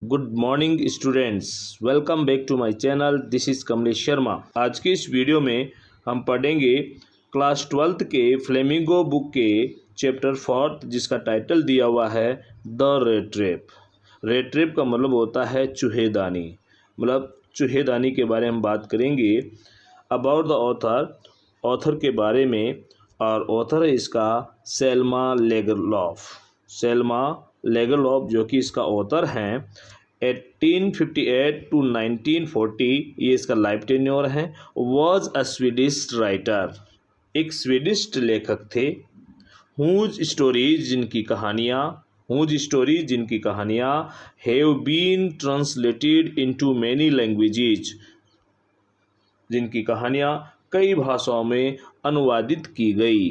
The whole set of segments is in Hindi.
Good morning students, welcome back to my channel. This is Kamlesh Sharma. आज की इस वीडियो में हम पढ़ेंगे क्लास 12th के फ्लेमिंगो बुक के चैप्टर 4 जिसका टाइटल दिया हुआ है the red trap. Red trap का मतलब होता है चूहेदानी, मतलब चूहेदानी के बारे में हम बात करेंगे। अबाउट द ऑथर के बारे में, और ऑथर है इसका सेल्मा लेगरलॉफ जो कि इसका ऑथर हैं। 1858 टू 1940 ये इसका लाइफ टेन्योर है। वॉज अ स्वीडिश राइटर, एक स्वीडिश लेखक थे। हुज स्टोरीज जिनकी कहानियाँ have been translated into many languages, जिनकी कहानियाँ कई भाषाओं में अनुवादित की गई।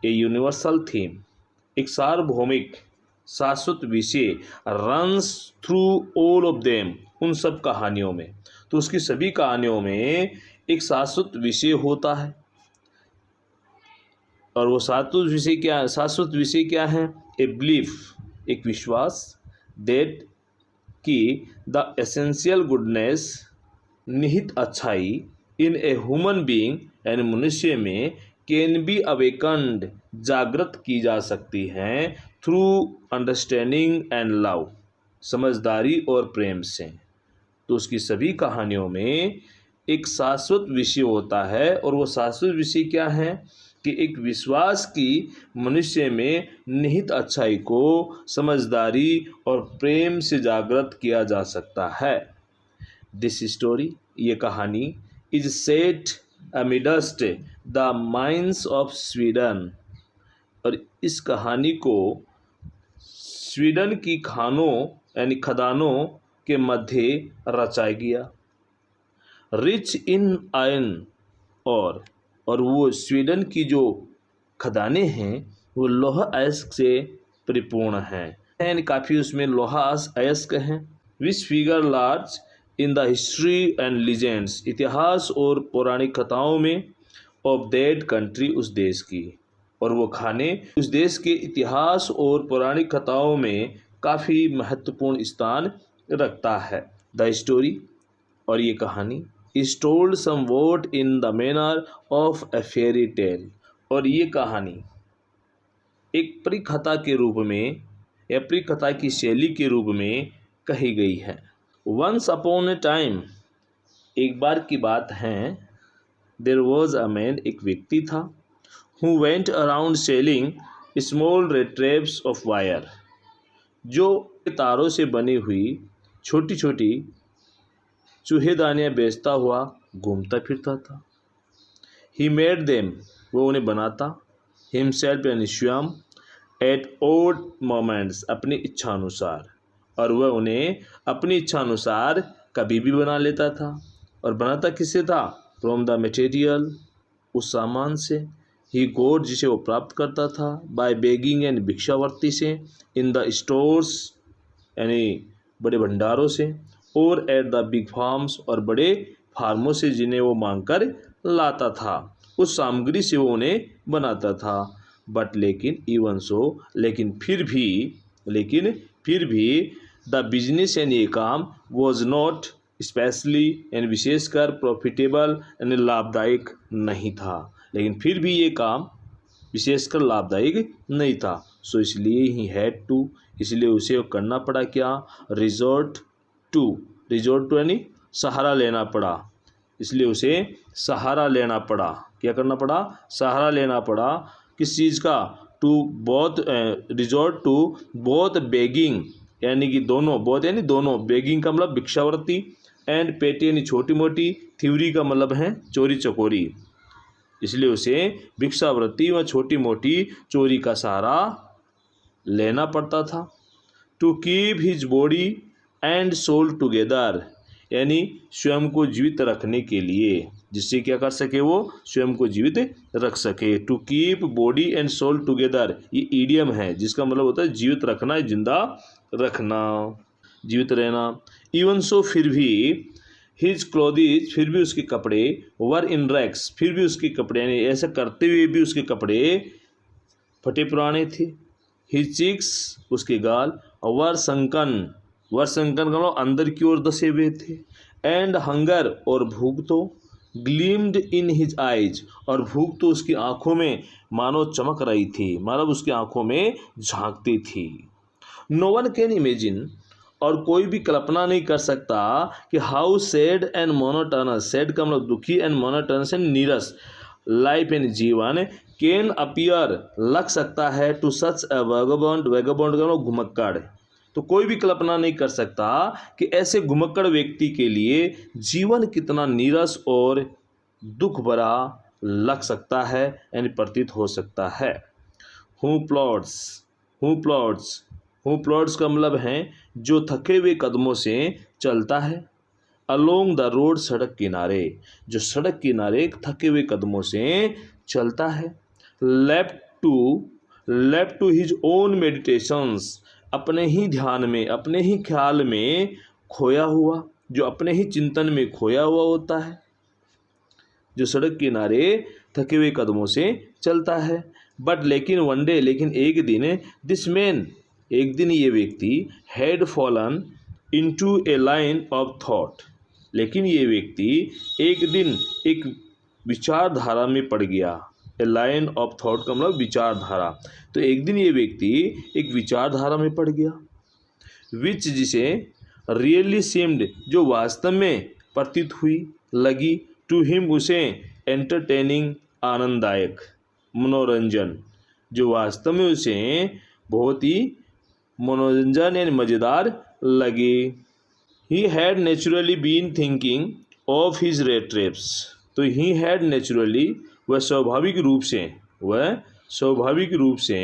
ए यूनिवर्सल थीम, एक सार्वभौमिक शाश्वत विषय runs through all of them, उन सब कहानियों में। तो उसकी सभी कहानियों में एक शाश्वत विषय होता है। और वो शाश्वत विषय क्या है? ए बिलीफ, एक विश्वास, दैट कि द एसेंशियल गुडनेस, निहित अच्छाई, इन ए ह्यूमन बीइंग, यानी मनुष्य में, कैन बी अवेकन्ड, जागृत की जा सकती हैं, थ्रू अंडरस्टैंडिंग एंड लव, समझदारी और प्रेम से। तो उसकी सभी कहानियों में एक शाश्वत विषय होता है। और वो शाश्वत विषय क्या है? कि एक विश्वास की मनुष्य में निहित अच्छाई को समझदारी और प्रेम से जागृत किया जा सकता है। दिस स्टोरी, ये कहानी, is set amidst the mines of Sweden, और इस कहानी को स्वीडन की खानों यानी खदानों के मध्य रचाया गया। रिच इन आयरन, और वो स्वीडन की जो खदानें हैं वो लोहा अयस्क से परिपूर्ण हैं, यानी काफ़ी उसमें लोहा अयस्क हैं। Which figure large in the history and legends, इतिहास और पौराणिक कथाओं में, ऑफ दैट कंट्री, उस देश की। और वो खाने उस देश के इतिहास और पौराणिक कथाओं में काफ़ी महत्वपूर्ण स्थान रखता है। द स्टोरी, और ये कहानी, is told somewhat in the manner of A fairy tale, और ये कहानी एक परिकथा के रूप में या परिकथा की शैली के रूप में कही गई है। वंस अपॉन ए टाइम, एक बार की बात है, देयर वॉज अ मैन, एक व्यक्ति था, who went around selling small red traps of wire, जो तारों से बनी हुई छोटी छोटी चूहेदानियाँ बेचता हुआ घूमता फिरता था। ही मेड देम, वो उन्हें बनाता, हिमसेल्फ यानी स्वयं, एट ओड मोमेंट्स, अपनी इच्छा अनुसार, और वह उन्हें अपनी इच्छा अनुसार कभी भी बना लेता था। और बनाता किससे था? फ्रॉम द मटेरियल, उस सामान से, ही गॉट, जिसे वो प्राप्त करता था, बाय बेगिंग यानी भिक्षावर्ती से, इन द स्टोर्स यानी बड़े भंडारों से, और एट द बिग फार्म्स, और बड़े फार्मों से जिन्हें वो मांग कर लाता था, उस सामग्री से वो उन्हें बनाता था। बट लेकिन, इवन सो, लेकिन फिर भी द बिजनेस यानी ये काम, वॉज नॉट स्पेशली यानी विशेषकर प्रॉफिटेबल यानी लाभदायक नहीं था। लेकिन फिर भी ये काम विशेषकर लाभदायक नहीं था। सो इसलिए ही हैड टू, इसलिए उसे करना पड़ा क्या? रिजॉर्ट टू यानी सहारा लेना पड़ा। इसलिए उसे सहारा लेना पड़ा। क्या करना पड़ा? सहारा लेना पड़ा। किस चीज़ का? To both, resort to both begging, यानी कि दोनों, बोथ यानी दोनों, बेगिंग का मतलब भिक्षावृत्ति, एंड पेटी यानी छोटी मोटी, थ्योरी का मतलब है चोरी चकोरी। इसलिए उसे भिक्षावृत्ति व छोटी मोटी चोरी का सहारा लेना पड़ता था। To keep his body and soul together, यानी स्वयं को जीवित रखने के लिए, जिससे क्या कर सके? वो स्वयं को जीवित रख सके। To keep body and soul together, ये ईडियम है जिसका मतलब होता है जीवित रखना, जिंदा रखना, जीवित रहना। इवन सो, फिर भी, हिज क्लोथीज, फिर भी उसके कपड़े, वर इन रैक्स, फिर भी उसके कपड़े, यानी ऐसा करते हुए भी उसके कपड़े फटे पुराने थे। हिज चिक्स, उसके गाल, वर संकन, वर्षंकन का मतलब अंदर की ओर धसे हुए थे। एंड हंगर और भूख तो ग्लीम्ड इन हिज आइज, और भूख तो उसकी आंखों में मानो चमक रही थी, मतलब उसकी आंखों में झांकती थी। नो वन कैन इमेजिन, और कोई भी कल्पना नहीं कर सकता कि how sad and monotonous, sad का मतलब दुखी एंड मोनोटोनस एंड नीरस, लाइफ एंड जीवन कैन अपीयर लग सकता है टू सच अ वैगबॉन्ड, वैगबॉन्ड का मतलब घुमक्कड़। तो कोई भी कल्पना नहीं कर सकता कि ऐसे घुमक्कड़ व्यक्ति के लिए जीवन कितना नीरस और दुख भरा लग सकता है, यानी प्रतीत हो सकता है। Who plots, who plots, who plots का मतलब है जो थके हुए कदमों से चलता है। अलोंग द रोड, सड़क किनारे, जो सड़क किनारे थके हुए कदमों से चलता है। Left to his own meditations, अपने ही ध्यान में, अपने ही ख्याल में खोया हुआ, जो अपने ही चिंतन में खोया हुआ होता है, जो सड़क किनारे थके हुए कदमों से चलता है। बट लेकिन वन डे, लेकिन एक दिन, दिस मैन, एक दिन ये व्यक्ति, had fallen into A line of thought, लेकिन ये व्यक्ति एक दिन एक विचारधारा में पड़ गया। ए लाइन ऑफ थॉट का मतलब विचारधारा। तो एक दिन ये व्यक्ति एक विचारधारा में पड़ गया। विच, जिसे रियली सीम्ड, जो वास्तव में प्रतीत हुई, लगी, टू हिम, उसे, एंटरटेनिंग, आनंददायक, मनोरंजन, जो वास्तव में उसे बहुत ही मनोरंजन यानी मज़ेदार लगी। He had naturally been thinking of his rate trips, तो ही हैड नेचुरली, वह स्वाभाविक रूप से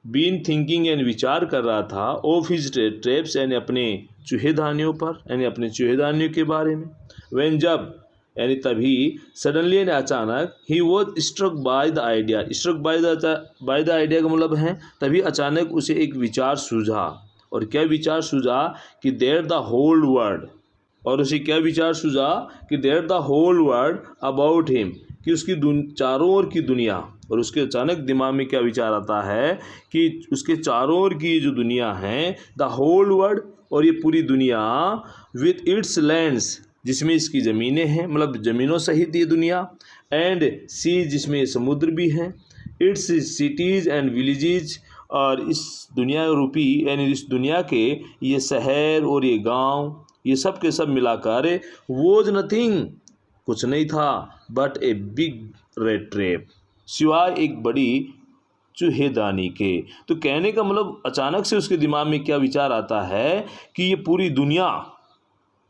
बीन थिंकिंग यानी विचार कर रहा था, ऑफ हिज ट्रैप्स यानी अपने चूहेदानियों पर, यानी अपने चूहेदानियों के बारे में। व्हेन, जब, यानी तभी, सडनली यानी अचानक, he was struck by the idea, struck by the idea का मतलब है तभी अचानक उसे एक विचार सूझा। और क्या विचार सूझा कि देयर द होल वर्ल्ड, और उसे क्या विचार सूझा कि there the whole world about him, कि उसकी चारों ओर की दुनिया। और उसके अचानक दिमाग में क्या विचार आता है कि उसके चारों ओर की जो दुनिया है, द होल वर्ल्ड, और ये पूरी दुनिया, विथ इट्स लैंड्स, जिसमें इसकी ज़मीनें हैं, मतलब ज़मीनों सहित ये दुनिया, एंड सी, जिसमें समुद्र भी हैं, इट्स सिटीज़ एंड विलेजेस, और इस दुनिया रूपी यानी इस दुनिया के ये शहर और ये गांव, ये सब के सब मिलाकर, वोज नथिंग, कुछ नहीं था, but a big red trap, सिवाय एक बड़ी चूहेदानी के। तो कहने का मतलब अचानक से उसके दिमाग में क्या विचार आता है कि ये पूरी दुनिया,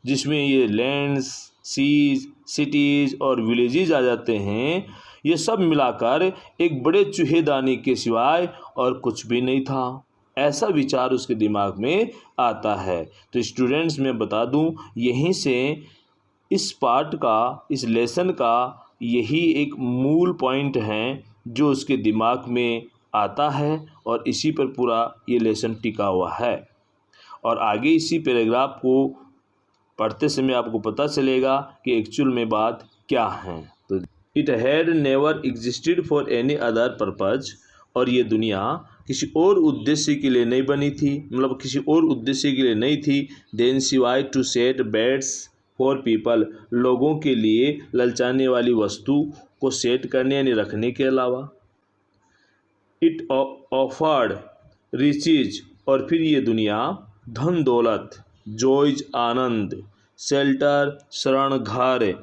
जिसमें ये लैंड्स, सीज, सिटीज़ और विलेजेस आ जाते हैं, ये सब मिलाकर एक बड़े चूहेदानी के सिवाय और कुछ भी नहीं था, ऐसा विचार उसके दिमाग में आता है। तो स्टूडेंट्स, मैं बता दूं, यहीं से इस पार्ट का, इस लेसन का यही एक मूल पॉइंट है जो उसके दिमाग में आता है, और इसी पर पूरा ये लेसन टिका हुआ है। और आगे इसी पैराग्राफ को पढ़ते समय आपको पता चलेगा कि एक्चुअल में बात क्या है। तो it had never existed for any other purpose, और ये दुनिया किसी और उद्देश्य के लिए नहीं बनी थी, मतलब किसी और उद्देश्य के लिए नहीं थी, देन सिवाय to set beds for people, लोगों के लिए ललचाने वाली वस्तु को सेट करने यानी रखने के अलावा। इट ऑफर्ड रिचेज, और फिर ये दुनिया धन दौलत, जॉयज आनंद, शेल्टर शरण घर,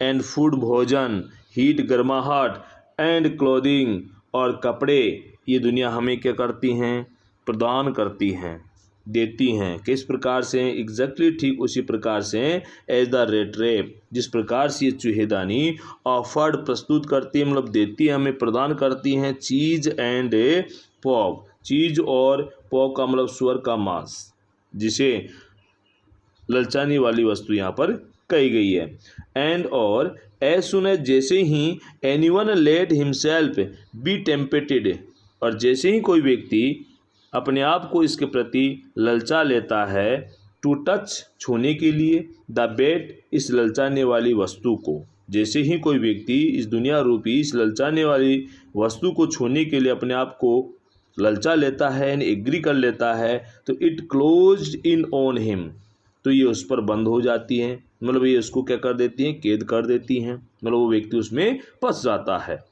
एंड फूड भोजन, हीट गर्माहट, एंड क्लोथिंग और कपड़े, ये दुनिया हमें क्या करती हैं, प्रदान करती हैं, देती हैं। किस प्रकार से, एग्जैक्टली ठीक उसी प्रकार से, एज द रेड ट्रैप, जिस प्रकार से ये चूहेदानी ऑफर्ड प्रस्तुत करती है, मतलब देती है, हमें प्रदान करती हैं, चीज एंड पॉक, चीज और पॉक का मतलब सुअर का मांस, जिसे ललचाने वाली वस्तु यहाँ पर कही गई है। एंड और एज सुन एज, जैसे ही, एनीवन लेट हिमसेल्फ बी टेम्पेटेड, और जैसे ही कोई व्यक्ति अपने आप को इसके प्रति ललचा लेता है, टू टच, छूने के लिए, द बेट, इस ललचाने वाली वस्तु को, जैसे ही कोई व्यक्ति इस दुनिया रूपी इस ललचाने वाली वस्तु को छूने के लिए अपने आप को ललचा लेता है यानी एग्री कर लेता है, तो it closed in on him, तो ये उस पर बंद हो जाती हैं, मतलब ये उसको क्या कर देती हैं, कैद कर देती हैं, मतलब वो व्यक्ति उसमें फंस जाता है।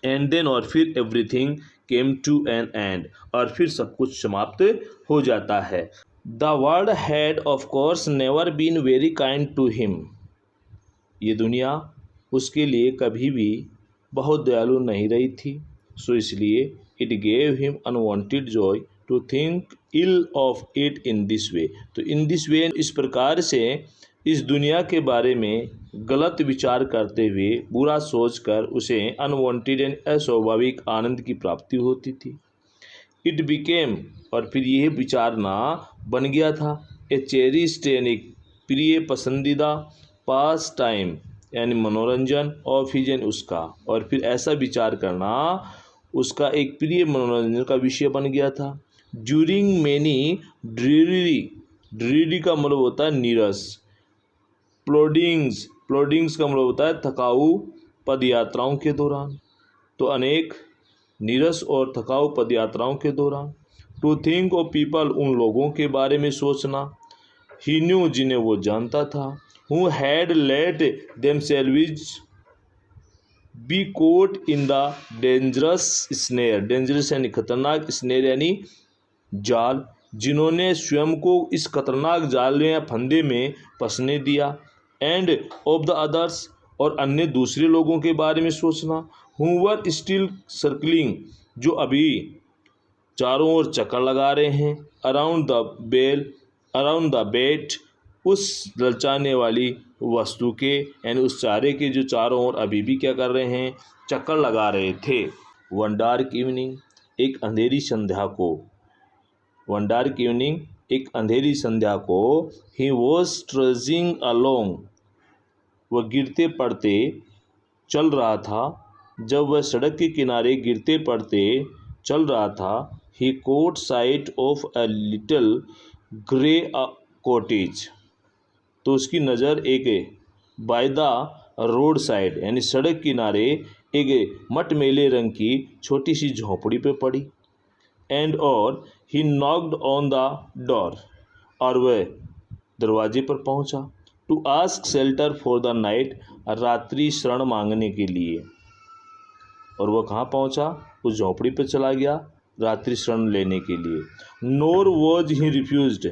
एंड देन, और फिर everything came to an end, और फिर सब कुछ समाप्त हो जाता है। The world had of course never been very kind to him, ये दुनिया उसके लिए कभी भी बहुत दयालु नहीं रही थी, सो इसलिए it gave him unwanted joy to think ill of it in this way, तो इन दिस वे, इस प्रकार से इस दुनिया के बारे में गलत विचार करते हुए, बुरा सोचकर उसे अनवांटेड एंड अस्वाभाविक आनंद की प्राप्ति होती थी। इट बिकेम, और फिर यह विचारना बन गया था, ए चेरिश्ड यानी एक प्रिय पसंदीदा, पास टाइम यानी मनोरंजन, ऑफ हिज यानी उसका, और फिर ऐसा विचार करना उसका एक प्रिय मनोरंजन का विषय बन गया था। ड्यूरिंग मैनी ड्रीरी का मतलब होता है नीरस, प्लोडिंग्स का मतलब होता है थकाऊ पद यात्राओं के दौरान, तो अनेक नीरस और थकाऊ पद यात्राओं के दौरान। टू थिंक ऑफ पीपल, उन लोगों के बारे में सोचना। ही न्यू, जिन्हें वो जानता था। Who had let themselves be caught in the dangerous snare, dangerous यानी खतरनाक, स्नेयर यानी जाल, जिन्होंने स्वयं को इस खतरनाक जाल या फंदे में फंसने दिया। एंड ऑफ द अदर्स, और अन्य दूसरे लोगों के बारे में सोचना। हु वर स्टिल सर्कलिंग, जो अभी चारों ओर चक्कर लगा रहे हैं। अराउंड द बेट, उस ललचाने वाली वस्तु के यानी उस चारे के जो चारों ओर अभी भी क्या कर रहे हैं, चक्कर लगा रहे थे। वन डार्क इवनिंग, एक अंधेरी संध्या को, वन डार्क इवनिंग एक अंधेरी संध्या को, ही वॉज ट्रजिंग अलोंग, वह गिरते पड़ते चल रहा था। जब वह सड़क के किनारे गिरते पड़ते चल रहा था, ही caught sight of a little grey cottage, तो उसकी नज़र एक बाय द रोड साइड यानी सड़क किनारे एक मटमैले रंग की छोटी सी झोंपड़ी पे पड़ी। एंड और he knocked on the door, और वह दरवाजे पर पहुंचा। To ask shelter for the night, रात्रि शरण मांगने के लिए। और वह कहाँ पहुंचा, उस झोंपड़ी पर चला गया रात्रि शरण लेने के लिए। नोर वॉज ही रिफ्यूज्ड,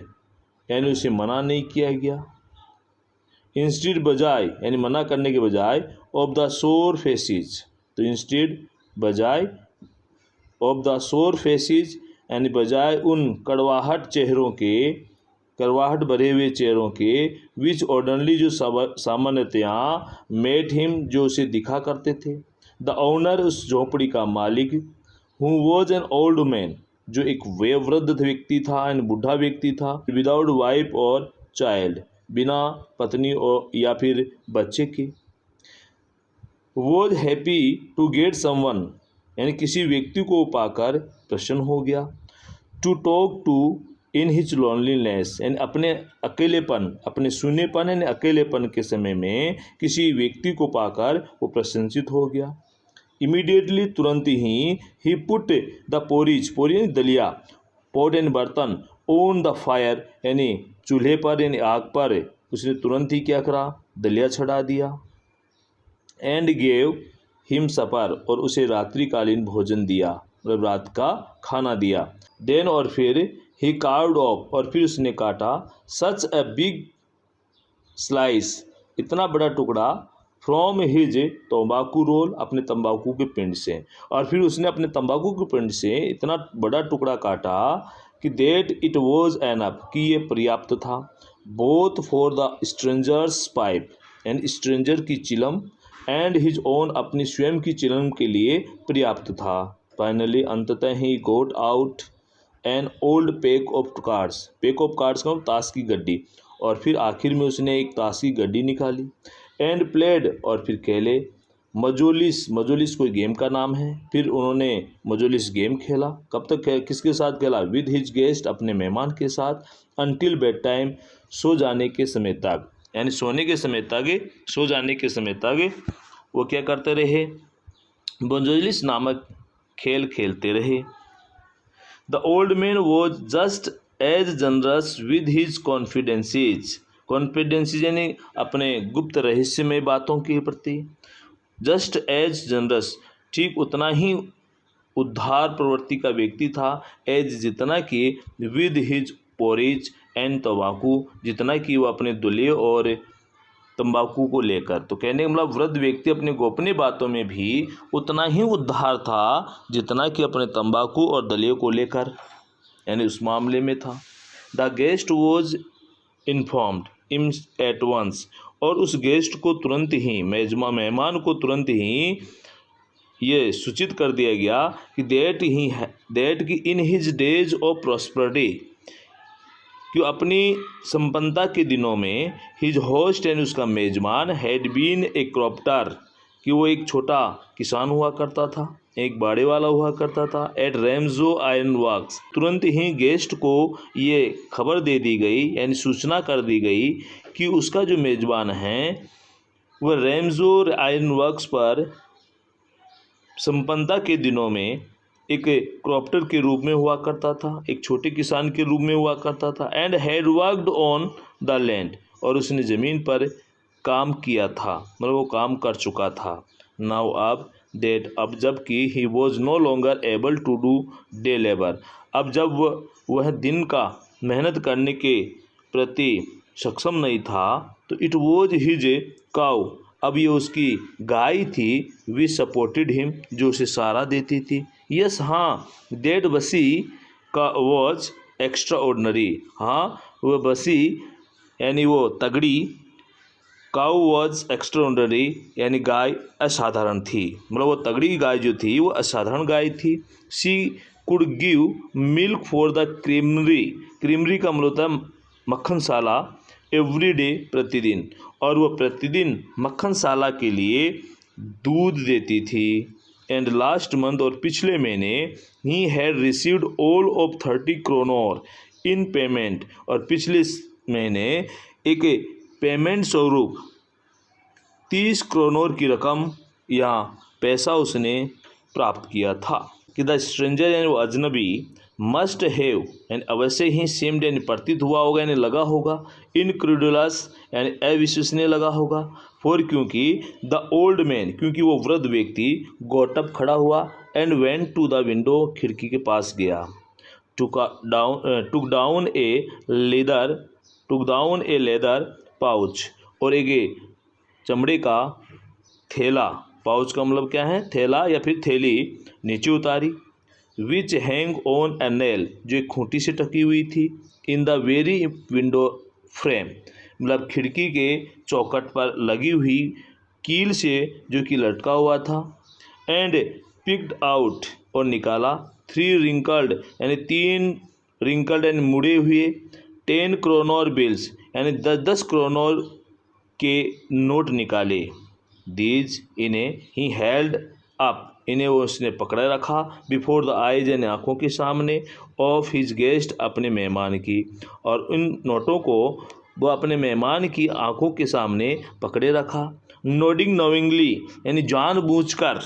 यानी उसे मना नहीं किया गया। इंस्टेड, बजाय यानी मना करने के बजाय, ऑफ द सोर फेसिस, तो इंस्टेड बजाय, ऑफ द सोर फेसिस यानी बजाय उन कड़वाहट चेहरों के, कड़वाहट भरे हुए चेहरों के, विच ऑर्डनली जो सामान्यतया मेट हिम जो उसे दिखा करते थे। द ओनर, उस झोंपड़ी का मालिक, who was an old man, जो एक वयोवृद्ध व्यक्ति था, एन बूढ़ा व्यक्ति था। विदाउट वाइफ और चाइल्ड, बिना पत्नी और या फिर बच्चे के। Was happy to get someone, यानी किसी व्यक्ति को पाकर प्रसन्न हो गया। To talk to in his loneliness, यानी अपने अकेलेपन, अपने शून्यपन यानी अकेलेपन के समय में किसी व्यक्ति को पाकर वो प्रशंसित हो गया। इमीडिएटली, तुरंत ही पुट द पोरिज, पोरी यानी दलिया, पॉट यानी बर्तन, ऑन द फायर यानी चूल्हे पर यानी आग पर, उसने तुरंत ही क्या करा, दलिया चढ़ा दिया। एंड गेव हिम सपर, और उसे रात्रिकालीन भोजन दिया, मतलब रात का खाना दिया। देन, और फिर ही कार्व्ड ऑफ, और फिर उसने काटा, सच अ बिग स्लाइस, इतना बड़ा टुकड़ा, फ्रॉम हिज तंबाकू रोल, अपने तंबाकू के पिंड से। और फिर उसने अपने तंबाकू के पिंड से इतना बड़ा टुकड़ा काटा कि देट इट वॉज एनफ, कि ये पर्याप्त था। Both for the strangers pipe, and stranger की चिलम, एंड हिज ओन, अपनी स्वयं की चिलम के लिए पर्याप्त था। फाइनली, अंततः he got out an old pack of cards, pack of cards का ताश की गड्डी, और फिर आखिर में उसने एक ताश की गड्डी निकाली। एंड प्लेड, और फिर खेले। मजोलिस, मजोलिस कोई गेम का नाम है। फिर उन्होंने मजोलिस गेम खेला। कब तक किसके साथ खेला, विद हिज गेस्ट, अपने मेहमान के साथ। अनटिल बेड टाइम, सो जाने के समय तक, यानी सोने के समय तक, सो जाने के समय तक वो क्या करते रहे, मजोलिस नामक खेल खेलते रहे। The old man was just as generous with his confidences यानी अपने गुप्त रहस्यमय बातों के प्रति, जस्ट एज जनरस ठीक उतना ही उद्धार प्रवृत्ति का व्यक्ति था, एज जितना कि विद हिज पोरिज एंड तंबाकू जितना कि वो अपने दुल्हे और तंबाकू को लेकर। तो कहने का मतलब वृद्ध व्यक्ति अपनी गोपनीय बातों में भी उतना ही उद्धार था जितना कि अपने तंबाकू और दलियों को लेकर, यानी उस मामले में था। The guest was informed at once, और उस गेस्ट को तुरंत ही मेहमान को तुरंत ही ये सूचित कर दिया गया कि दैट कि in his days of prosperity कि अपनी संपन्नता के दिनों में हिज होस्ट यानी उसका मेजबान हैड बीन ए क्रॉप्टर कि वो एक छोटा किसान हुआ करता था, एक बाड़े वाला हुआ करता था। एट रेमजो आयरन वर्क्स, तुरंत ही गेस्ट को ये खबर दे दी गई यानी सूचना कर दी गई कि उसका जो मेजबान है वह रेमजो आयरन वर्क्स पर संपन्नता के दिनों में एक क्रॉप्टर के रूप में हुआ करता था, एक छोटे किसान के रूप में हुआ करता था। And had worked on the land, और उसने ज़मीन पर काम किया था, मतलब वो काम कर चुका था। नाउ अब जबकि he was no longer able to do day labour, अब जब वह दिन का मेहनत करने के प्रति सक्षम नहीं था, तो इट वॉज हिज काउ, अब ये उसकी गाय थी, वी सपोर्टेड हिम जो उसे सहारा देती थी। यस हाँ, दैट बसी का वॉज एक्स्ट्रा ऑर्डनरी, हाँ वह बसी यानी वो तगड़ी, काउ वॉज एक्स्ट्रा ऑर्डनरी यानी गाय असाधारण थी, मतलब वो तगड़ी गाय जो थी वो असाधारण गाय थी। She could give milk for the creamery का मतलब होता है मक्खनशाला, एवरी डे प्रतिदिन, और वह प्रतिदिन मक्खनशाला के लिए दूध देती थी। एंड लास्ट मंथ, और पिछले महीने, he had received all of 30 kronor in payment, और पिछले महीने एक पेमेंट स्वरूप 30 क्रोनोर की रकम या पैसा उसने प्राप्त किया था। कि द स्ट्रेंजर यानी वो अजनबी मस्ट हैव यानी अवश्य ही सेम्ड यानी प्रतीत हुआ होगा यानी लगा होगा, इनक्रेडुलस यानी अविश्वसनीय लगा होगा, फॉर क्योंकि द ओल्ड मैन क्योंकि वो वृद्ध व्यक्ति गॉट अप खड़ा हुआ, and went to the window खिड़की के पास गया, took down a leather pouch, और एक चमड़े का थैला, पाउच का मतलब क्या है थैला या फिर थैली, नीचे उतारी। विच हैंग ऑन ए नेल जो एक खूंटी से टकी हुई थी, in the very window frame मतलब खिड़की के चौखट पर लगी हुई कील से जो कि लटका हुआ था। एंड पिक्ड आउट और निकाला 3 रिंकल्ड यानी 3 रिंकल्ड यानी मुड़े हुए 10 क्रोनोर बिल्स यानी 10 क्रोनोर के नोट निकाले। दीज इन्हें ही हेल्ड अप इन्हें वो उसने पकड़े रखा, बिफोर द आइज यानी आँखों के सामने, ऑफ हिज गेस्ट अपने मेहमान की, और उन नोटों को वो अपने मेहमान की आँखों के सामने पकड़े रखा। नोडिंग नोविंगली यानी जानबूझकर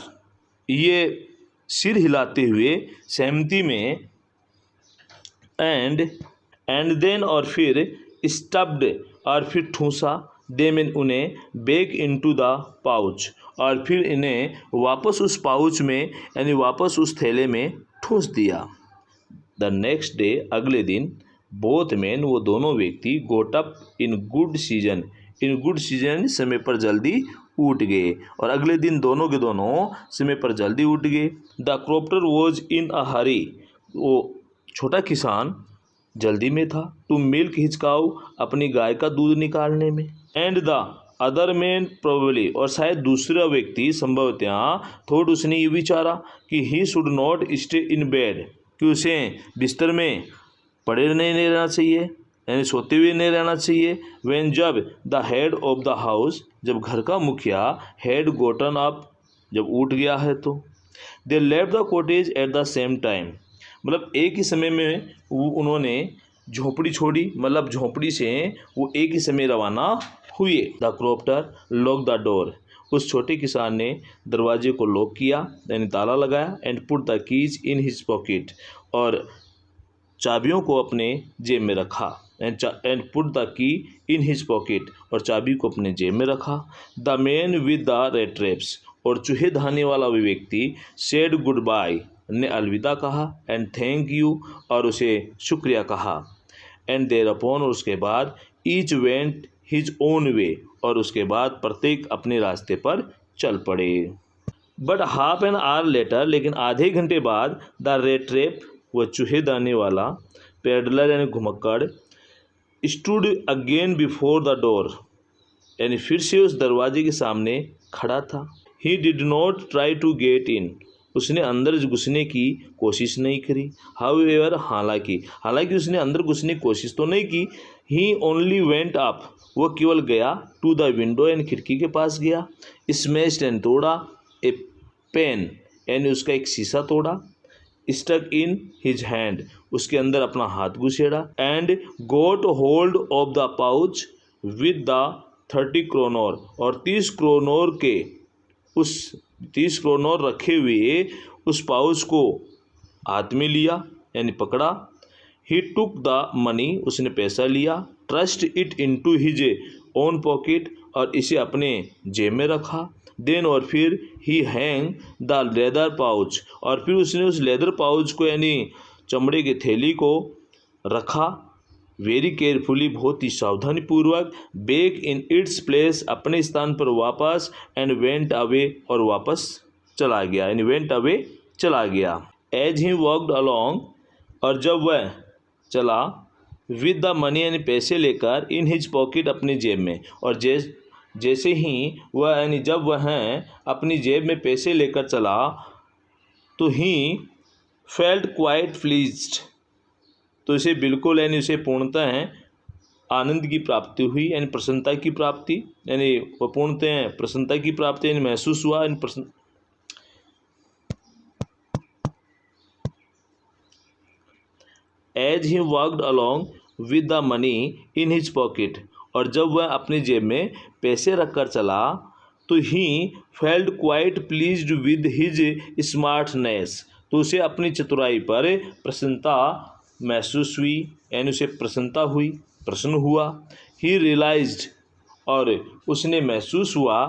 ये सिर हिलाते हुए सहमति में, एंड देन और फिर स्टब्ड और फिर ठूसा, देम उन्हें बैक इनटू द पाउच और फिर इन्हें वापस उस पाउच में यानी वापस उस थैले में ठूस दिया। द नेक्स्ट डे अगले दिन, बोथ मैन वो दोनों व्यक्ति गोट अप इन गुड सीजन समय पर जल्दी उठ गए, और अगले दिन दोनों के दोनों समय पर जल्दी उठ गए। द क्रॉप्टर वॉज इन अ हरी वो छोटा किसान जल्दी में था, टू मिल्क हिज काउ अपनी गाय का दूध निकालने में। And the other man probably और शायद दूसरा व्यक्ति संभवतः थोड़ा उसने ये विचारा कि he should not stay in bed कि उसे बिस्तर में पड़े नहीं रहना चाहिए यानी सोते हुए नहीं रहना चाहिए। व्हेन जब the head of the house जब घर का मुखिया हेड गोटन अप जब उठ गया है तो they left the cottage at the same time मतलब एक ही समय में उन्होंने झोपड़ी छोड़ी, मतलब झोपड़ी से वो एक ही समय रवाना हुए। द क्रॉप्टर लॉक द डोर उस छोटे किसान ने दरवाजे को लॉक किया यानी ताला लगाया, and put the keys in his pocket और चाबियों को अपने जेब में रखा and put the key in his pocket, और चाबी को अपने जेब में रखा। The man with the red traps, और चूहे धाने वाला वो व्यक्ति सेड गुड बाय, ने अलविदा कहा, एंड थैंक यू, और उसे शुक्रिया कहा, एंड देयर अपॉन, और उसके बाद each went his own way, और उसके बाद प्रत्येक अपने रास्ते पर चल पड़े। But half an hour later, लेकिन आधे घंटे बाद, द रेड ट्रैप, वह चूहे दाने वाला पेडलर यानी घुमक्कड़, stood again before the door, यानी फिर से उस दरवाजे के सामने खड़ा था। He did not try to get in, उसने अंदर घुसने की कोशिश नहीं करी। हाउएवर, हालांकि उसने अंदर घुसने की कोशिश तो नहीं की। ही ओनली वेंट अप, वो केवल गया, टू द विंडो, यानी खिड़की के पास गया। स्मैश्ड, यानी तोड़ा, ए पेन, यानी उसका एक शीशा तोड़ा। स्टक इन हिज हैंड, उसके अंदर अपना हाथ घुसेड़ा। And got hold of the pouch with the 30 kronor, और 30 क्रोनोर के उस 30 क्रोनोर रखे हुए उस पाउच को हाथ में लिया, यानी पकड़ा। ही टुक द मनी, उसने पैसा लिया। Trust it into his own pocket, और इसे अपने जेब में रखा। देन, और फिर ही हैंग द लेदर पाउच, और फिर उसने उस लेदर पाउच को, यानी चमड़े की थैली को रखा। वेरी केयरफुली, बहुत ही सावधानी पूर्वक। बैक इन इट्स प्लेस, अपने स्थान पर वापस। एंड वेंट अवे, और वापस चला गया, यानी वेंट अवे चला गया। एज ही वॉकड अलॉन्ग, और जब वह चला, विद द मनी, यानी पैसे लेकर, इन हिज पॉकेट, अपनी जेब में, और जैसे ही वह, यानी जब वह अपनी जेब में पैसे लेकर चला, तो ही फेल्ट क्वाइट प्लीज्ड, तो इसे बिल्कुल, यानी उसे पूर्णतः आनंद की प्राप्ति हुई, यानी प्रसन्नता की प्राप्ति, यानी वह पूर्णतः प्रसन्नता की प्राप्ति, यानी महसूस हुआ, यानी as he walked along with the money in his pocket, और जब वह अपनी जेब में पैसे रखकर चला, तो he felt quite pleased with his smartness, तो उसे अपनी चतुराई पर प्रसन्नता महसूस हुई, यानी उसे प्रसन्नता हुई, प्रसन्न हुआ। ही रियलाइज्ड, और उसने महसूस हुआ,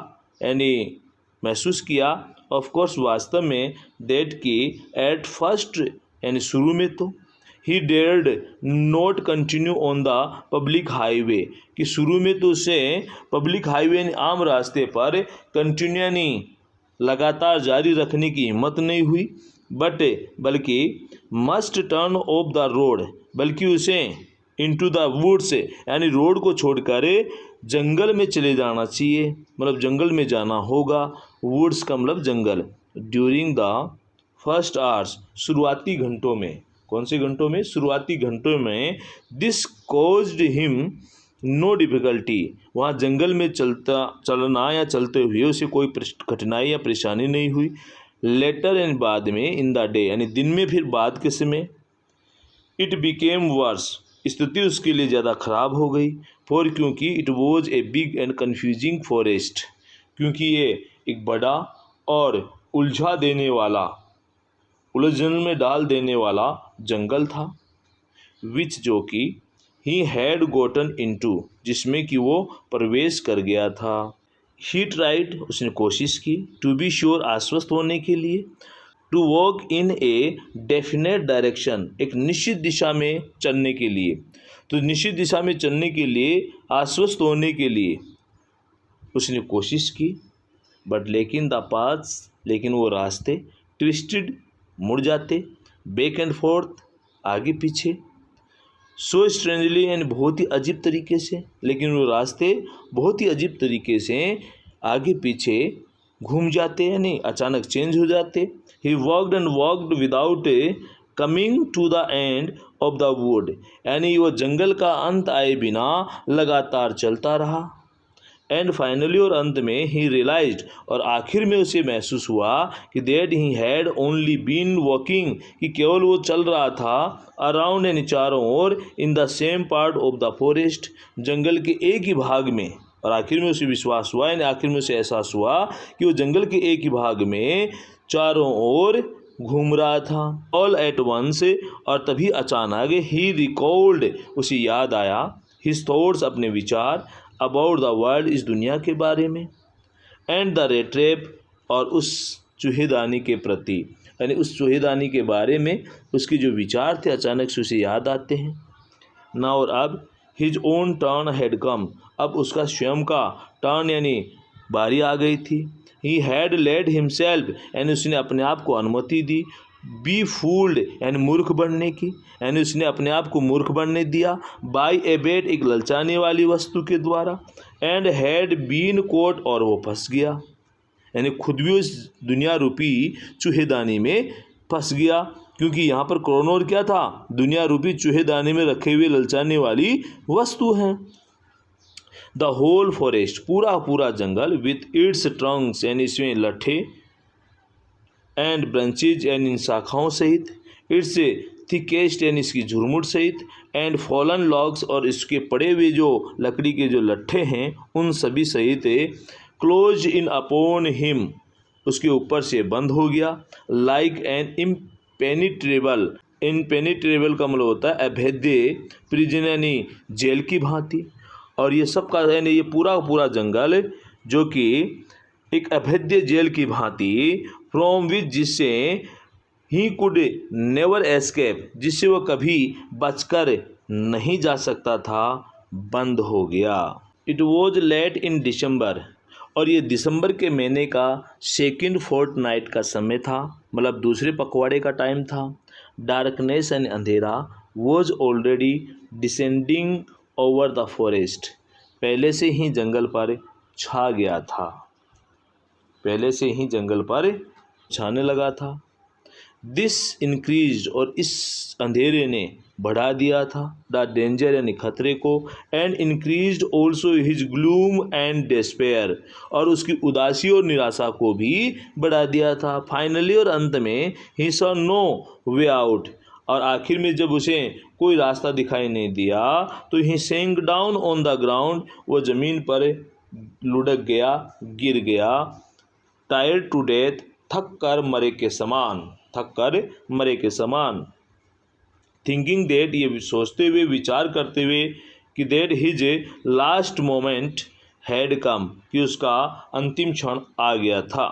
यानी महसूस किया, ऑफ कोर्स, वास्तव में, दैट की एट फर्स्ट, यानी शुरू में तो, he dared not continue on the public highway, कि शुरू में तो उसे पब्लिक हाईवे, यानी आम रास्ते पर कंटिन्यू, यानी लगातार जारी रखने की हिम्मत नहीं हुई। बल्कि must turn off the road, बल्कि उसे इनटू द वुड्स, यानी रोड को छोड़कर जंगल में चले जाना चाहिए, मतलब जंगल में जाना होगा। वुड्स का मतलब जंगल। ड्यूरिंग द फर्स्ट आवर्स, शुरुआती घंटों में, कौन से घंटों में? शुरुआती घंटों में। This caused him no difficulty, वहाँ जंगल में चलना या चलते हुए उसे कोई कठिनाई या परेशानी नहीं हुई। लेटर, यानी बाद में, इन द डे, यानी दिन में, फिर बाद के समय, इट बिकेम वर्स, स्थिति उसके लिए ज़्यादा खराब हो गई। फॉर, क्योंकि it was a big and confusing forest, क्योंकि ये एक बड़ा और उलझन में डाल देने वाला जंगल था। विच, जो कि, ही हैड गोटन इनटू, जिसमें कि वो प्रवेश कर गया था। ही ट्राइड, उसने कोशिश की। टू बी श्योर, आश्वस्त होने के लिए। To walk in a definite direction, एक निश्चित दिशा में चलने के लिए। तो निश्चित दिशा में चलने के लिए, आश्वस्त होने के लिए उसने कोशिश की। बट लेकिन द पाथ्स, लेकिन वो रास्ते, ट्विस्टेड, मुड़ जाते, बैक एंड फोर्थ, आगे पीछे, सो स्ट्रेंजली, यानी बहुत ही अजीब तरीके से, लेकिन वो रास्ते बहुत ही अजीब तरीके से आगे पीछे घूम जाते, यानी अचानक चेंज हो जाते। He walked and walked without coming to the end of the wood, यानी वो जंगल का अंत आए बिना लगातार चलता रहा। एंड फाइनली, और अंत में, ही रियलाइज्ड, और आखिर में उसे महसूस हुआ कि that he had only been walking, कि केवल वो चल रहा था अराउंड, यानी चारों ओर, in the same part of the forest, जंगल के एक ही भाग में। और आखिर में उसे विश्वास हुआ, यानी आखिर में उसे एहसास हुआ कि वो जंगल के एक ही भाग में चारों ओर घूम रहा था। ऑल एट वंस, और तभी अचानक, ही रिकॉल्ड, उसे याद आया, हिज थॉट्स, अपने विचार, अबाउट द वर्ल्ड, इस दुनिया के बारे में, एंड द रेट ट्रैप, और उस चूहेदानी के प्रति, यानी उस चूहेदानी के बारे में उसके जो विचार थे अचानक से उसे याद आते हैं। ना और अब his own turn had come, अब उसका स्वयं का टर्न यानी बारी आ गई थी। ही हैड लेड हिमसेल्फ, यानी उसने अपने आप को अनुमति दी, बी फूल्ड, यानी मूर्ख बनने की, यानी उसने अपने आप को मूर्ख बनने दिया, बाय ए बेट, एक ललचाने वाली वस्तु के द्वारा, एंड हैड बीन कोट, और वो फंस गया, यानी खुद भी उस दुनिया रूपी चूहेदानी में फंस गया, क्योंकि यहाँ पर क्रोनोर क्या था, दुनिया रूपी चूहेदानी में रखे हुए ललचाने वाली वस्तु हैं। द होल फॉरेस्ट, पूरा पूरा जंगल, विथ इट्स ट्रंक्स, यानी इसमें लट्ठे, एंड ब्रांचेज, यानी इन शाखाओं सहित, इट्स थिकेस्ट, यानी इसकी झुरमुट सहित, एंड फॉलन लॉग्स, और इसके पड़े हुए जो लकड़ी के जो लट्ठे हैं उन सभी सहित, क्लोज इन अपॉन हिम, उसके ऊपर से बंद हो गया, लाइक एन इम्पेनिट्रेबल, इनपेनिट्रेबल का मतलब होता है अभेद्य, प्रिजन यानी जेल की भांति। और ये सब का यानी ये पूरा पूरा जंगल जो कि एक अभेद्य जेल की भांति, फ्रॉम विच, जिससे ही कुड नेवर एस्केप, जिससे वो कभी बचकर नहीं जा सकता था, बंद हो गया। इट वॉज लेट इन दिसंबर, और ये दिसंबर के महीने का सेकेंड फोर्थ नाइट का समय था, मतलब दूसरे पखवाड़े का टाइम था। डार्कनेस एंड अंधेरा was already descending over the forest, पहले से ही जंगल पर छा गया था, पहले से ही जंगल पर छाने लगा था। दिस इंक्रीज, और इस अंधेरे ने बढ़ा दिया था, द डेंजर, यानी खतरे को, and increase also his gloom and despair, और उसकी उदासी और निराशा को भी बढ़ा दिया था। फाइनली, और अंत में, he saw no way out, और आखिर में जब उसे कोई रास्ता दिखाई नहीं दिया तो ही सेंक डाउन ऑन द ग्राउंड, वो ज़मीन पर लुढ़क गया, गिर गया, टायर्ड टू डेथ, थक कर मरे के समान, थक कर मरे के समान। थिंकिंग दैट, ये सोचते हुए, विचार करते हुए कि that his last moment had come, कि उसका अंतिम क्षण आ गया था।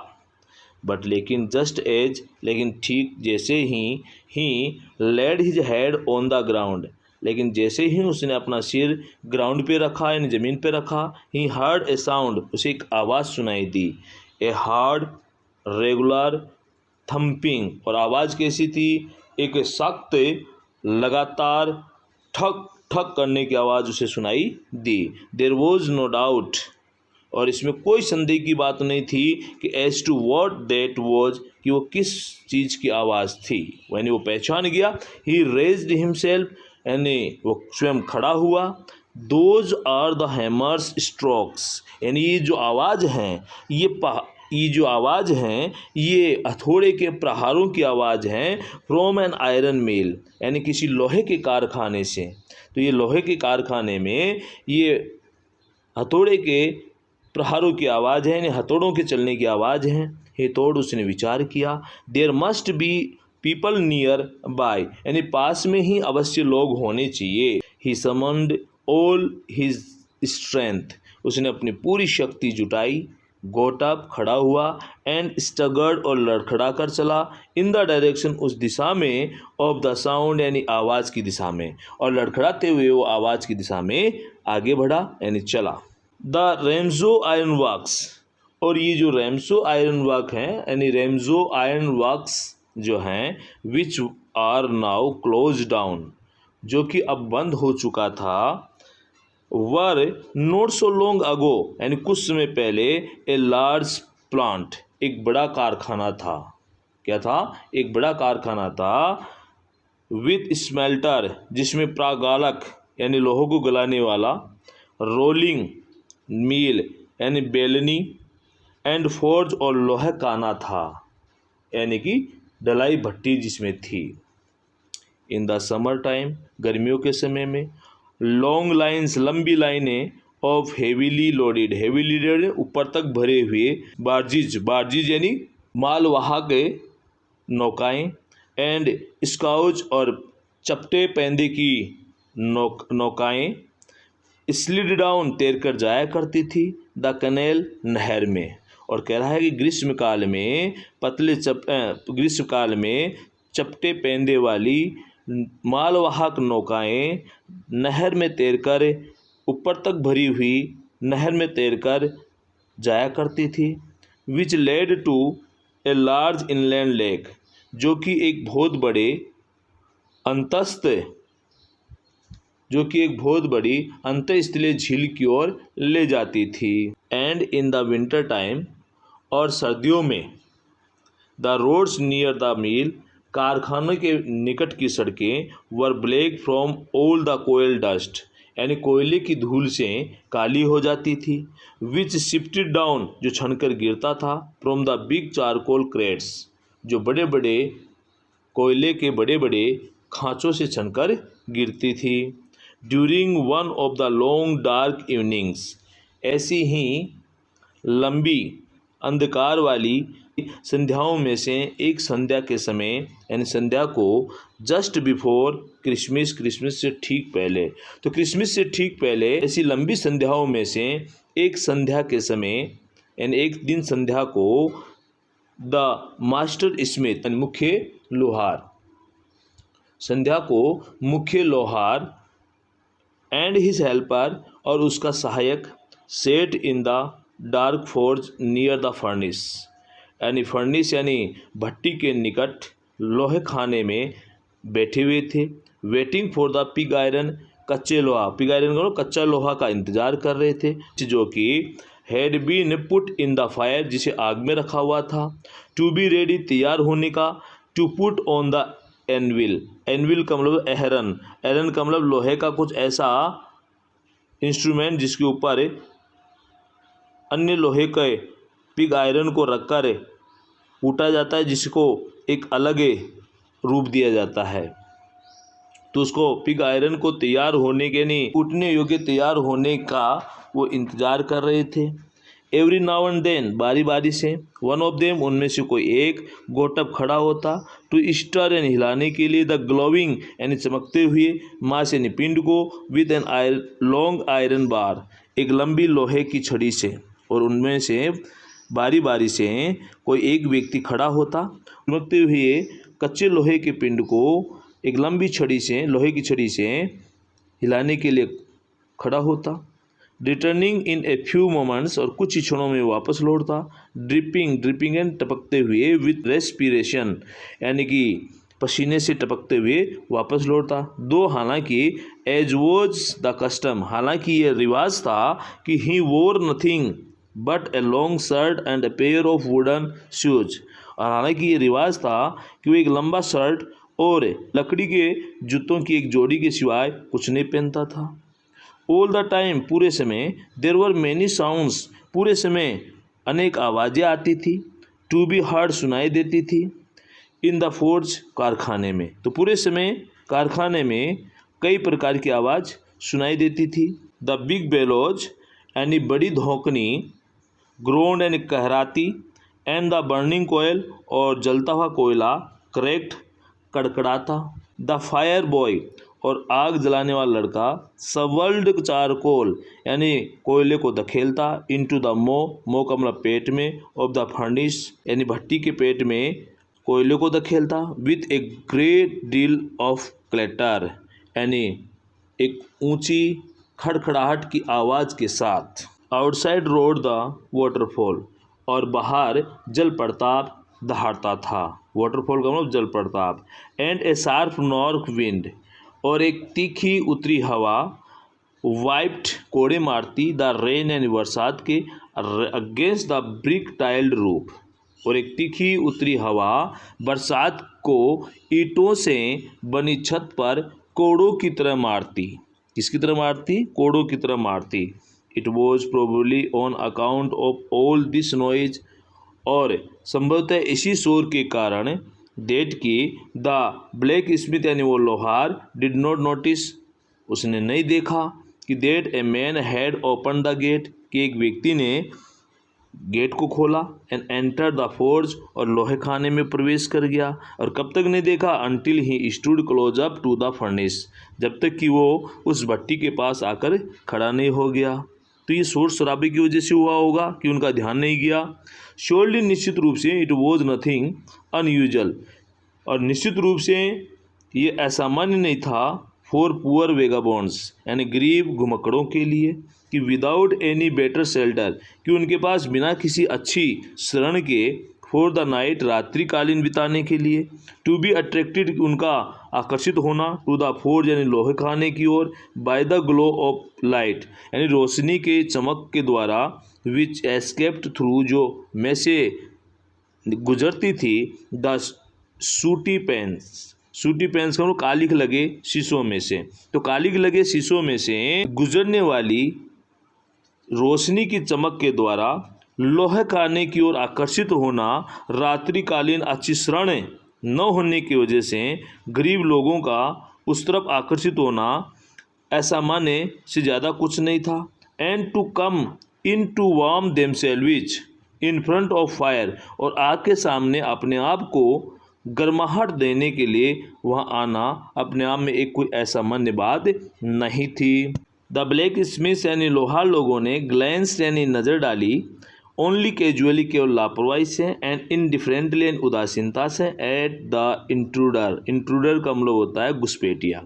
बट लेकिन जस्ट एज, लेकिन ठीक जैसे ही laid his head on the ground, लेकिन जैसे ही उसने अपना सिर ग्राउंड पे रखा, यानी ज़मीन पे रखा, ही हर्ड ए साउंड, उसे एक आवाज़ सुनाई दी, ए हार्ड रेगुलर थम्पिंग, और आवाज़ कैसी थी, एक सख्त लगातार ठक ठक करने की आवाज़ उसे सुनाई दी। देयर वॉज नो डाउट, और इसमें कोई संदेह की बात नहीं थी कि as to what that was, कि वो किस चीज़ की आवाज़ थी, यानी वो पहचान गया। ही रेज्ड हिमसेल्फ, यानी वो स्वयं खड़ा हुआ। Those are the hammer's strokes, यानी ये जो आवाज़ हैं, ये जो आवाज़ हैं ये हथौड़े के प्रहारों की आवाज़ हैं, फ्रॉम एन आयरन मिल, यानी किसी लोहे के कारखाने से। तो ये लोहे के कारखाने में ये हथौड़े के प्रहारों की आवाज़ है, यानी हथौड़ों के चलने की आवाज़ है। हे तोड़, उसने विचार किया, there must be people nearby, यानी पास में ही अवश्य लोग होने चाहिए। He summoned all his strength, उसने अपनी पूरी शक्ति जुटाई, गोट अप, खड़ा हुआ, एंड स्टगर्ड, और लड़खड़ा कर चला, इन द डायरेक्शन, उस दिशा में, ऑफ द साउंड, यानी आवाज़ की दिशा में, और लड़खड़ाते हुए वो आवाज़ की दिशा में आगे बढ़ा, यानी चला। द रेम्सो आयरन वर्क्स, और ये जो रेम्सो आयरन वर्क हैं, यानी रेम्सो आयरन वर्क्स जो हैं, which are now close down, जो कि अब बंद हो चुका था, were not so long ago, यानी कुछ समय पहले, ए लार्ज प्लांट, एक बड़ा कारखाना था। क्या था? एक बड़ा कारखाना था, विथ स्मेल्टर, जिसमें प्रागालक, यानी लोहों को गलाने वाला, रोलिंग मील, यानी बेलनी, एंड फोर्ज, और लोहा काना था, यानी कि डलाई भट्टी जिसमें थी। इन द समर टाइम, गर्मियों के समय में, लॉन्ग लाइन्स, लंबी लाइनें, of heavily loaded, heavily loaded ऊपर तक भरे हुए, बार्जिज, बार्जिज यानी मालवाहक नौकाएं एंड स्काउच और चपटे पैंदे की नौकाएं स्लिड डाउन तैर कर जाया करती थी द कनेल नहर में। और कह रहा है कि ग्रीष्मकाल में चपटे पैंदे वाली मालवाहक नौकाएं नहर में तैरकर ऊपर तक भरी हुई नहर में तैरकर जाया करती थी। Which led to a large inland lake, जो कि एक बहुत बड़ी अंतःस्थलीय झील की ओर ले जाती थी। And in the winter time, और सर्दियों में the roads near the mill, कारखानों के निकट की सड़कें were black from all the coal dust, यानी कोयले की धूल से काली हो जाती थी। विच शिफ्टेड डाउन, जो छनकर गिरता था, from the big charcoal crates, जो बड़े बड़े कोयले के बड़े बड़े खांचों से छनकर गिरती थी। During one of the long dark evenings, ऐसी ही लंबी अंधकार वाली संध्याओं में से एक संध्या के समय, यानी संध्या को जस्ट बिफोर क्रिसमस से ठीक पहले, तो क्रिसमस से ठीक पहले ऐसी लंबी संध्याओं में से एक संध्या के समय, यानी एक दिन संध्या को द मास्टर स्मिथ, यानी मुख्य लोहार, संध्या को मुख्य लोहार एंड हिज हेल्पर, और उसका सहायक, set in the dark forge near the furnace, यानी फर्निस यानी भट्टी के निकट लोहे खाने में बैठे हुए थे। Waiting for the pig iron, कच्चे लोहा, पिग आयरन को कच्चा लोहा का इंतजार कर रहे थे, जो कि had been put in the fire, जिसे आग में रखा हुआ था। टू बी रेडी, तैयार होने का। To put on the anvil, anvil का मतलब एहरन, एहरन का मतलब लोहे का कुछ ऐसा इंस्ट्रूमेंट जिसके ऊपर अन्य लोहे के पिग आयरन को रखकर कूटा जाता है, जिसको एक अलग रूप दिया जाता है। तो उसको पिग आयरन को तैयार होने के नहीं, कूटने योग्य तैयार होने का वो इंतजार कर रहे थे। एवरी नाउ एंड देन, बारी बारी से, वन ऑफ देम, उनमें से कोई एक गोटअप खड़ा होता, टू स्टर, यानी हिलाने के लिए, द ग्लोविंग, यानी चमकते हुए, मास यानी पिंड को, with an long iron bar, एक लंबी लोहे की छड़ी से। और उनमें से बारी बारी से कोई एक व्यक्ति खड़ा होता, चमकते हुए कच्चे लोहे के पिंड को एक लंबी छड़ी से, लोहे की छड़ी से हिलाने के लिए खड़ा होता। Returning in a few moments, और कुछ ही क्षणों में वापस लौटता। ड्रिपिंग एंड, टपकते हुए, विथ रेस्पिरेशन, यानी कि पसीने से टपकते हुए वापस लौटता। दो, हालांकि, एज वॉज द कस्टम, हालांकि ये रिवाज था कि ही वोर nothing but a long shirt and a pair of wooden shoes, और हालांकि ये रिवाज था कि वो एक लंबा शर्ट और लकड़ी के जूतों की एक जोड़ी के सिवाय कुछ नहीं पहनता था। ऑल द टाइम, पूरे समय, देयर वर मैनी साउंड्स, पूरे समय अनेक आवाज़ें आती थी, टू बी हर्ड, सुनाई देती थी, इन द फोर्ज, कारखाने में, तो पूरे समय कारखाने में कई प्रकार की आवाज़ सुनाई देती थी। द बिग बेलोज, यानी बड़ी धोकनी, ग्रोंड यानी कहराती, एंड द बर्निंग कोयल, और जलता हुआ कोयला, करेक्ट, कड़कड़ाता। द फायर बॉय, और आग जलाने वाला लड़का, सवर्ल्ड चारकोल, यानी कोयले को धकेलता, इनटू द मो का मतलब पेट में, ऑफ द फर्निश, यानी भट्टी के पेट में कोयले को धकेलता, with a great deal of clatter, यानी एक ऊंची खड़खड़ाहट की आवाज़ के साथ। आउटसाइड रोड द वाटरफॉल, और बाहर जल प्रताप दहाड़ता था, वाटरफॉल का मतलब जल Pratap. And A sharp north wind, और एक तीखी उत्तरी हवा, वाइप्ड, कोड़े मारती, द रेन, यानी बरसात के, against the brick tiled roof, और एक तीखी उत्तरी हवा बरसात को ईंटों से बनी छत पर कोड़ों की तरह मारती। किसकी तरह मारती? कोड़ों की तरह मारती। It was probably on account of all this noise, और संभवतः इसी शोर के कारण, डेट की, द ब्लैक स्मिथ, यानी वो लोहार, डिड नॉट नोटिस, उसने नहीं देखा कि that a man had open the gate, कि एक व्यक्ति ने गेट को खोला एंड एंटर द फोर्ज, और लोहे खाने में प्रवेश कर गया। और कब तक नहीं देखा? Until he stood close up to the furnace, जब तक कि वो उस भट्टी के पास आकर खड़ा नहीं हो गया। तो ये शोर शराबे की वजह से हुआ होगा कि उनका ध्यान नहीं गया। श्योरली, निश्चित रूप से, इट वॉज नथिंग अनयूजल, और निश्चित रूप से ये असामान्य नहीं था फॉर पुअर वेगाबॉन्ड्स, यानी गरीब घुमक्कड़ों के लिए, कि विदाउट एनी बेटर शेल्टर, कि उनके पास बिना किसी अच्छी शरण के, फॉर द नाइट, रात्रिकालीन बिताने के लिए, टू बी अट्रैक्टेड, उनका आकर्षित होना, टू द फोर्ज, यानी लोहे खाने की ओर, by the glow of light, यानी रोशनी के चमक के द्वारा, विच एस्केप्ड थ्रू, जो में से गुजरती थी, द सूटी पेंस, सूटी पेंस का कालिख लगे शीशों में से, तो कालिख लगे शीशों में से गुजरने वाली रोशनी की चमक के द्वारा लोहे खाने की ओर आकर्षित होना, रात्रिकालीन अच्छी शरण न होने की वजह से गरीब लोगों का उस तरफ आकर्षित होना, ऐसा माने से ज़्यादा कुछ नहीं था। And to come in to warm themselves in front of fire, और आग के सामने अपने आप को गर्माहट देने के लिए वहाँ आना अपने आप में एक कोई असामान्य बात नहीं थी। द ब्लैक स्मिथ, यानी लोहार लोगों ने, ग्लैंस, यानी नज़र डाली, ओनली कैजुअली, केवल लापरवाही से, एंड इनडिफरेंटली, एंड उदासीनता से, एट द इंट्रूडर, इंट्रूडर का मतलब होता है घुसपैठिया।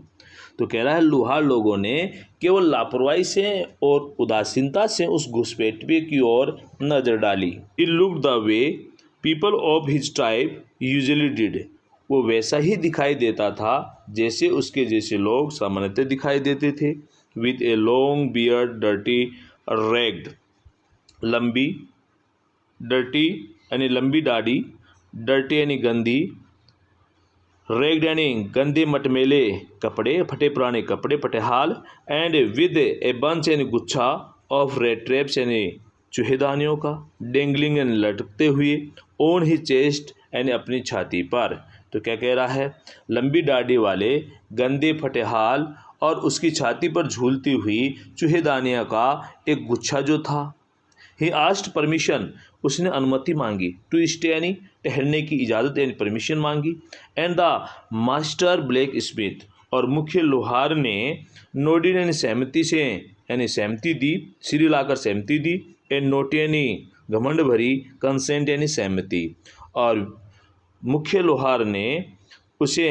तो कह रहा है लोहार लोगों ने केवल लापरवाही से और उदासीनता से उस घुसपैठिए की ओर नज़र डाली। It looked the way people of his type usually did, वो वैसा ही दिखाई देता था जैसे उसके जैसे लोग सामान्यतः दिखाई देते थे। With a long beard, dirty, ragged, लंबी, डर्टी यानी लंबी दाढ़ी, डर्टी यानी गंदी, रेग्ड यानी गंदे मटमेले कपड़े, फटे पुराने कपड़े, फटेहाल, एंड विद ए बंच यानी गुच्छा ऑफ रेड ट्रैप्स यानी चूहेदानियों का, डेंगलिंग यानी लटकते हुए, ऑन ही चेस्ट यानी अपनी छाती पर। तो क्या कह रहा है? लंबी दाढ़ी वाले, गंदे फटेहाल और उसकी छाती पर झूलती हुई चूहेदानियों का एक गुच्छा जो था। ही आस्क्ड परमिशन, उसने अनुमति मांगी, टू स्टे यानी ठहरने की इजाज़त यानी परमिशन मांगी। And the master black Smith, और मुख्य लोहार ने नोडिड यानी सहमति से यानी सहमति दी, सिर हिलाकर सहमति दी। एंड नोट यानी घमंड भरी, कंसेंट यानी सहमति, और मुख्य लोहार ने उसे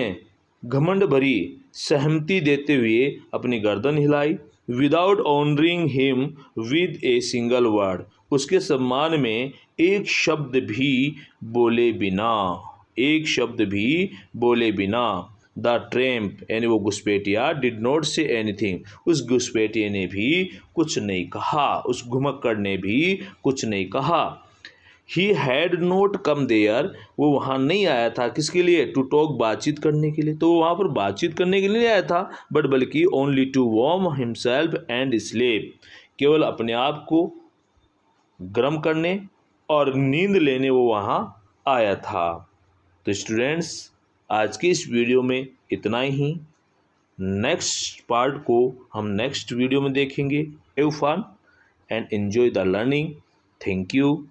घमंड भरी सहमति देते हुए अपनी गर्दन हिलाई। Without honouring him with a single word, उसके सम्मान में एक शब्द भी बोले बिना, एक शब्द भी बोले बिना। द ट्रैम्प यानी वो घुसपैठिया डिड नॉट से एनीथिंग, उस घुसपैठिए ने भी कुछ नहीं कहा, उस घुमक्कड़ ने भी कुछ नहीं कहा। He had not come there, वो वहाँ नहीं आया था किसके लिए? टू टॉक, बातचीत करने के लिए। तो वहाँ पर बातचीत करने के लिए नहीं आया था, बट बल्कि only to warm himself and sleep, केवल अपने आप को गर्म करने और नींद लेने वो वहाँ आया था। तो स्टूडेंट्स, आज के इस वीडियो में इतना ही। नेक्स्ट पार्ट को हम नेक्स्ट वीडियो में देखेंगे। Have fun and enjoy the learning. Thank you.